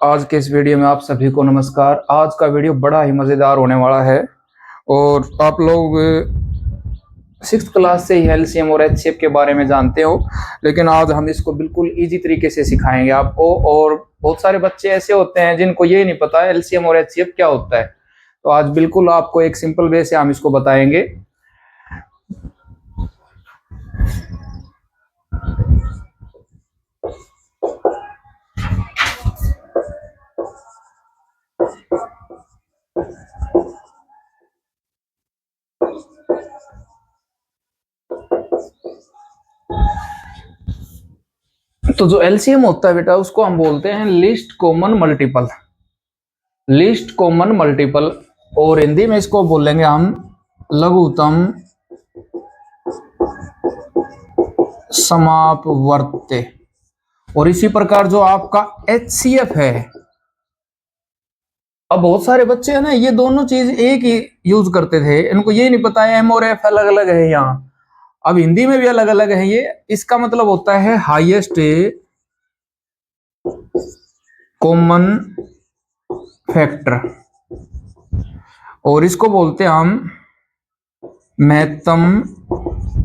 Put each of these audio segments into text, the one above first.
आज के इस वीडियो में आप सभी को नमस्कार। आज का वीडियो बड़ा ही मज़ेदार होने वाला है और आप लोग 6th क्लास से ही एलसीएम और एचसीएफ के बारे में जानते हो, लेकिन आज हम इसको बिल्कुल इजी तरीके से सिखाएंगे आपको। और बहुत सारे बच्चे ऐसे होते हैं जिनको ये नहीं पता है एलसीएम और एचसीएफ क्या होता है, तो आज बिल्कुल आपको एक सिंपल वे से हम इसको बताएंगे। तो जो एलसीएम होता है बेटा, उसको हम बोलते हैं least common multiple. Least common multiple, और हिंदी में इसको बोलेंगे हम लघुत्तम समापवर्त्य। और इसी प्रकार जो आपका एचसीएफ है, अब बहुत सारे बच्चे हैं ना, ये दोनों चीज एक ही यूज करते थे, इनको ये नहीं पता है एम और एफ अलग अलग है। यहाँ अब हिंदी में भी अलग अलग है ये। इसका मतलब होता है हाईएस्ट कॉमन फैक्टर, और इसको बोलते हैं हम महत्तम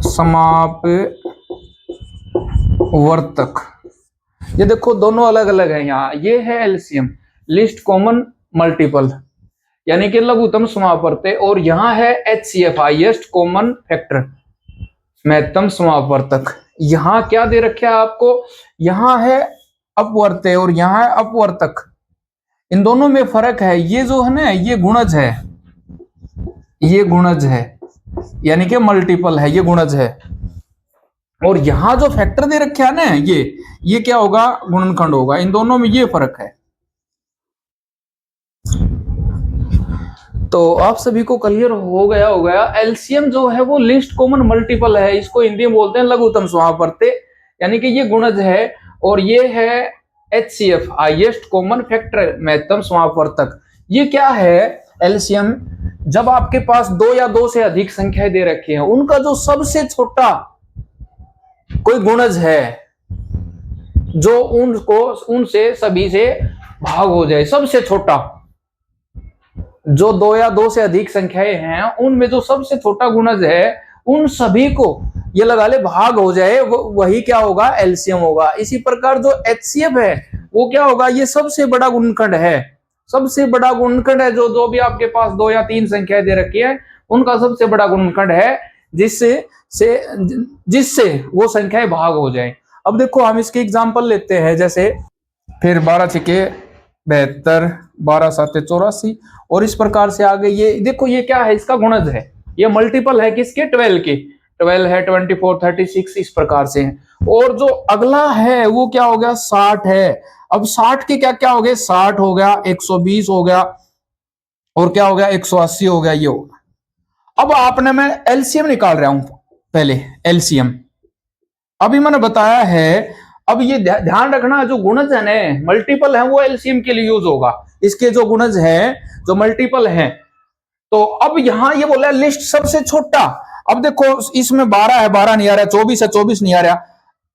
समापवर्तक। ये देखो दोनों अलग अलग है। यहाँ ये है एलसीएम लीस्ट कॉमन मल्टीपल, यानी कि लघुत्तम समापवर्त्य, और यहाँ है एचसीएफ हाईएस्ट कॉमन फैक्टर महत्तम समापवर्तक। यहाँ क्या दे रखे है आपको, यहाँ है अपवर्त्य और यहाँ है अपवर्तक। इन दोनों में फर्क है। ये जो है ना, ये गुणज है, ये गुणज है, यानी कि मल्टीपल है, ये गुणज है। और यहां जो फैक्टर दे रखे है ना, ये क्या होगा, गुणनखंड होगा। इन दोनों में ये फर्क है। तो आप सभी को क्लियर हो गया। एलसीएम जो है वो लीस्ट कॉमन मल्टीपल है, इसको हिंदी में बोलते हैं लघुत्तम समापवर्त्य, यानी कि ये गुणज है। और ये है एचसीएफ हाईएस्ट कॉमन फैक्टर महत्तम समापवर्तक। ये क्या है एलसीएम, जब आपके पास दो या दो से अधिक संख्याएं दे रखी हैं, उनका जो सबसे छोटा कोई गुणज है जो उनसे सभी से भाग हो जाए, सबसे छोटा। जो दो या दो से अधिक संख्याएं हैं उनमें जो सबसे छोटा गुणज है, उन सभी को ये लगा ले भाग हो जाए, वही क्या होगा, एलसीएम होगा। इसी प्रकार जो एचसीएफ है वो क्या होगा, ये सबसे बड़ा गुणनखंड है। सबसे बड़ा गुणनखंड है जो भी आपके पास दो या तीन संख्याएं दे रखी है, उनका सबसे बड़ा गुणनखंड है, जिससे वो संख्याएं भाग हो जाए। अब देखो हम इसके एग्जांपल लेते हैं, जैसे फिर 12 छके 72, 12 साते 84, और इस प्रकार से आगे। ये देखो ये क्या है, इसका गुणज है, ये मल्टीपल है किसके, 12 के। 12 है, 24, 36, इस प्रकार से है। और जो अगला है वो क्या हो गया, 60 है। अब 60 के क्या क्या हो गए, 60 हो गया, 120 हो गया, और क्या हो गया, 180 हो गया, ये होगा। अब आपने, मैं एलसीएम निकाल रहा हूं पहले, एलसीएम अभी मैंने बताया है। अब ये ध्यान रखना, जो गुणज है ना मल्टीपल है, वो एलसीएम के लिए यूज होगा। इसके जो गुणज है जो मल्टीपल है, तो अब यहां ये बोला लिस्ट सबसे छोटा। अब देखो इसमें 12 है, 12 नहीं आ रहा, 24 है, 24 नहीं आ रहा,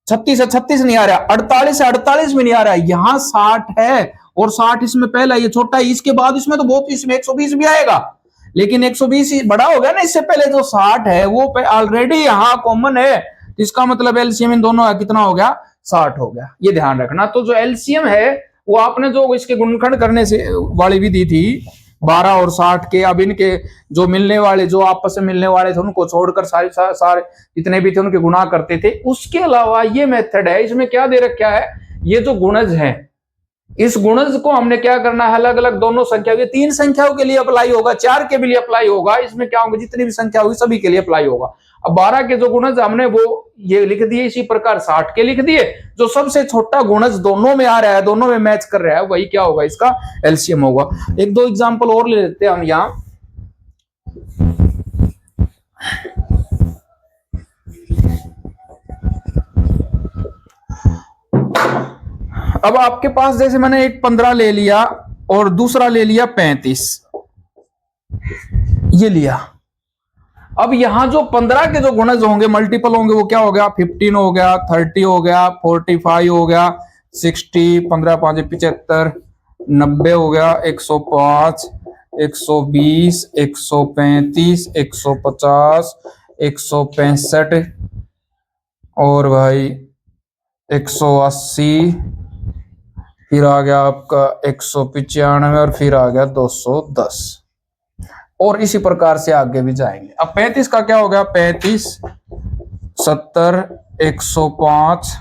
36 है, 36 नहीं आ रहा, 48 है, 48 में नहीं आ रहा। यहाँ 60 है, और 60 इसमें पहला, ये छोटा है। इसके बाद इसमें तो बहुत, इसमें 120 भी आएगा, लेकिन 120 बड़ा हो गया ना। इससे पहले जो 60 है वो ऑलरेडी यहाँ कॉमन है, इसका मतलब एलसीएम इन दोनों कितना हो गया, 60 हो गया। ये ध्यान रखना। तो जो एलसीएम है वो आपने जो इसके गुणनखंड करने से वाली विधि थी 12 और 60 के, अब इनके जो मिलने वाले, जो आपस में मिलने वाले थे, उनको छोड़कर सारे जितने भी थे उनके गुणा करते थे। उसके अलावा ये मेथड है, इसमें क्या दे रखा है, ये जो गुणज है, इस गुणज को हमने क्या करना है, अलग अलग दोनों संख्या के, 3 संख्याओं के लिए अप्लाई होगा, 4 के भी लिए अप्लाई होगा। इसमें क्या होगा, जितनी भी संख्या होगी सभी के लिए अप्लाई होगा। अब 12 के जो गुणज हमने वो ये लिख दिए, इसी प्रकार 60 के लिख दिए। जो सबसे छोटा गुणज दोनों में आ रहा है, दोनों में मैच कर रहा है, वही क्या होगा, इसका एलसीएम होगा। एक दो एग्जांपल और ले लेते हैं हम यहां। अब आपके पास जैसे मैंने एक 15 ले लिया और दूसरा ले लिया 35, ये लिया। अब यहां जो 15 के जो गुणज होंगे, मल्टीपल होंगे, वो क्या हो गया, 15 हो गया, 30 हो गया, 45 हो गया, 60, 15 5 75, 90 हो गया, 105, 120, 135, 150, 165 और भाई 180, फिर आ गया आपका 195 और फिर आ गया 210 और इसी प्रकार से आगे भी जाएंगे। अब 35 का क्या हो गया, 35, 70, 105,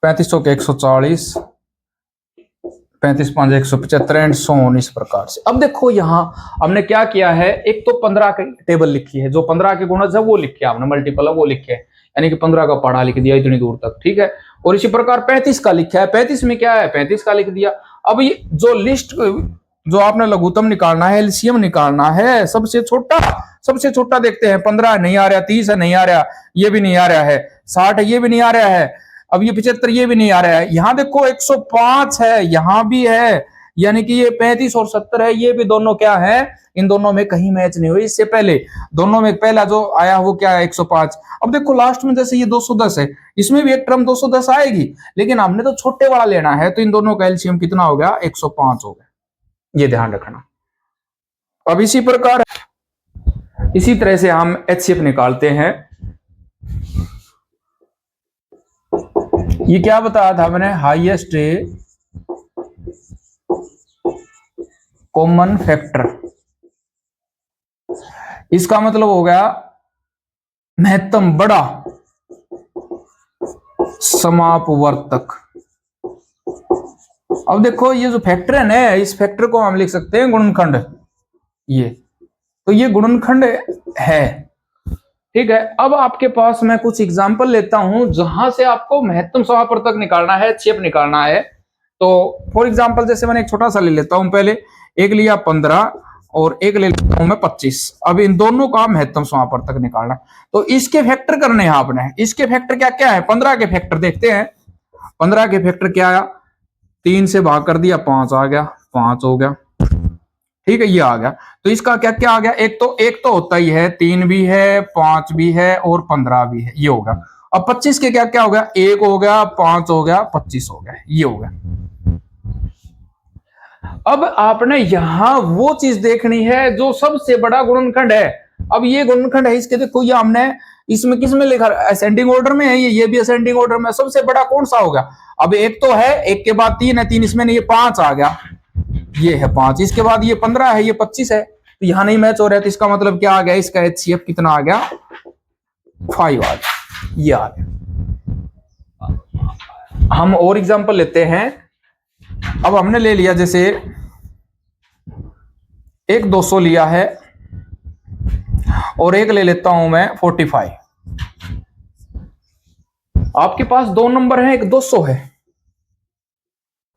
35 चौके 140, 35 5 175 एंड सो ऑन, इस प्रकार से। अब देखो यहाँ हमने क्या किया है, एक तो 15 की टेबल लिखी है, जो 15 के गुणज है वो लिखे आपने, मल्टीपल है वो लिखे है, यानी कि 15 का पढ़ा लिख दिया इतनी दूर तक, ठीक है। और इसी प्रकार 35 का लिखा है, 35 में क्या है, 35 का लिख दिया। अब ये जो लिस्ट जो आपने लघुत्तम निकालना है, एलसीएम निकालना है, सबसे छोटा देखते हैं, 15 नहीं आ रहा, 30 है नहीं आ रहा, ये भी नहीं आ रहा है, 60 है ये भी नहीं आ रहा है, अब ये 75 ये भी नहीं आ रहा है, यहां देखो 105 है, यहां भी है, यानी कि ये 35 और 70 है, ये भी दोनों क्या है, इन दोनों में कहीं मैच नहीं हुई। इससे पहले दोनों में पहला जो आया वो क्या है, 105। अब देखो लास्ट में जैसे ये 210 है, इसमें भी एक टर्म 210 आएगी, लेकिन हमने तो छोटे वाला लेना है, तो इन दोनों का एलसीएम कितना हो गया, 105 हो गया, ये ध्यान रखना। अब इसी प्रकार इसी तरह से हम एचसीएफ निकालते हैं। ये क्या बताया था मैंने, हाईएस्ट कॉमन फैक्टर, इसका मतलब हो गया महत्तम बड़ा समापवर्तक। अब देखो ये जो फैक्टर है ना, इस फैक्टर को हम लिख सकते हैं गुणनखंड, ये तो ये गुणनखंड है, ठीक है। अब आपके पास मैं कुछ एग्जांपल लेता हूं जहां से आपको महत्तम समापवर्तक निकालना है, छेप निकालना है। तो फॉर एग्जांपल जैसे मैंने एक छोटा सा ले लेता हूं, पहले एक लिया 15 और एक ले लेता हूं मैं 25। अब इन दोनों का महत्तम समापवर्तक निकालना, तो इसके फैक्टर करने हैं आपने। इसके फैक्टर क्या क्या है, 15 के फैक्टर देखते हैं। 15 के फैक्टर क्या आया, 3 से भाग कर दिया 5 आ गया, 5 हो गया, ठीक है, ये आ गया। तो इसका क्या क्या आ गया, एक तो होता ही है, 3 भी है, 5 भी है और 15 भी है, ये होगा। अब 25 के क्या क्या हो गया, 1 हो गया, 5 हो गया, 25 हो गया, ये हो गया। अब आपने यहां वो चीज देखनी है जो सबसे बड़ा गुणनखंड है। अब ये गुणनखंड है, इसके देखो ये हमने इसमें किसमें लिखा, असेंडिंग ऑर्डर में है, ये भी असेंडिंग ऑर्डर में। सबसे बड़ा कौन सा होगा, अब एक तो है, एक के बाद 3 है, 3 इसमें नहीं, ये 5 आ गया, ये है 5, इसके बाद ये 15 है, ये 25 है, तो यहां नहीं मैच हो रहा है, तो इसका मतलब क्या आ गया, इसका एचसीएफ कितना आ गया, 5 आ गया, ये आ गया। हम और एग्जांपल लेते हैं। अब हमने ले लिया जैसे एक 200 लिया है और एक ले लेता हूं मैं 45। आपके पास दो नंबर है, एक 200 है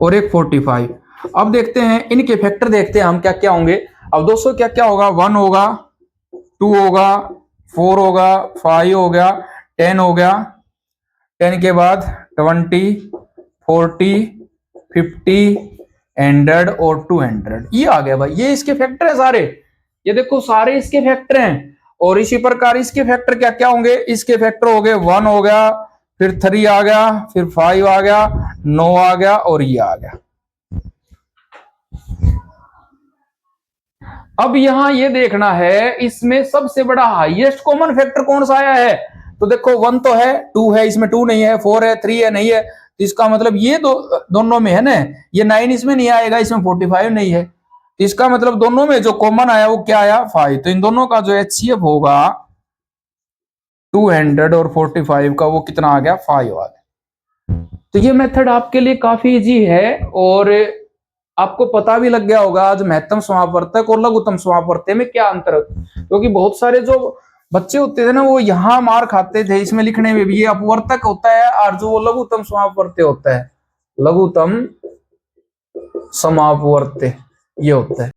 और एक 45। अब देखते हैं इनके फैक्टर, देखते हैं हम क्या क्या होंगे। अब 200 क्या क्या होगा, 1 होगा, 2 होगा, 4 होगा, 5 हो गया, 10 हो गया, 10 के बाद 20, 40, 50, 100 और 200, ये आ गया भाई, ये इसके फैक्टर है सारे, ये देखो सारे इसके फैक्टर हैं। और इसी प्रकार इसके फैक्टर क्या क्या होंगे, इसके फैक्टर हो गए 1 हो गया, फिर 3 आ गया, फिर 5 आ गया, 9 आ गया और ये आ गया। अब यहां ये देखना है, इसमें सबसे बड़ा हाईएस्ट कॉमन फैक्टर कौन सा आया है। तो देखो 1 तो है, 2 है, इसमें 2 नहीं है, 4 है, 3 है, नहीं है, तो इसका मतलब ये दोनों में है ना, ये 9 इसमें नहीं आएगा, इसमें 45 नहीं है, तो इसका मतलब दोनों में जो कॉमन आया वो क्या आया, 5। तो इन दोनों का जो एचसीएफ होगा 200 और 45 का, वो कितना आ गया, 5 आ गया। तो ये मेथड आपके लिए काफी इजी है और आपको पता भी लग गया होगा आज महत्तम समापवर्तक और लघुत्तम समापवर्तक में क्या अंतर है। क्योंकि बहुत सारे जो बच्चे होते थे ना, वो यहाँ मार खाते थे इसमें लिखने में भी, ये अपवर्तक होता है और जो वो लघुत्तम समापवर्तक होता है, लघुत्तम समापवर्तक ये होता है।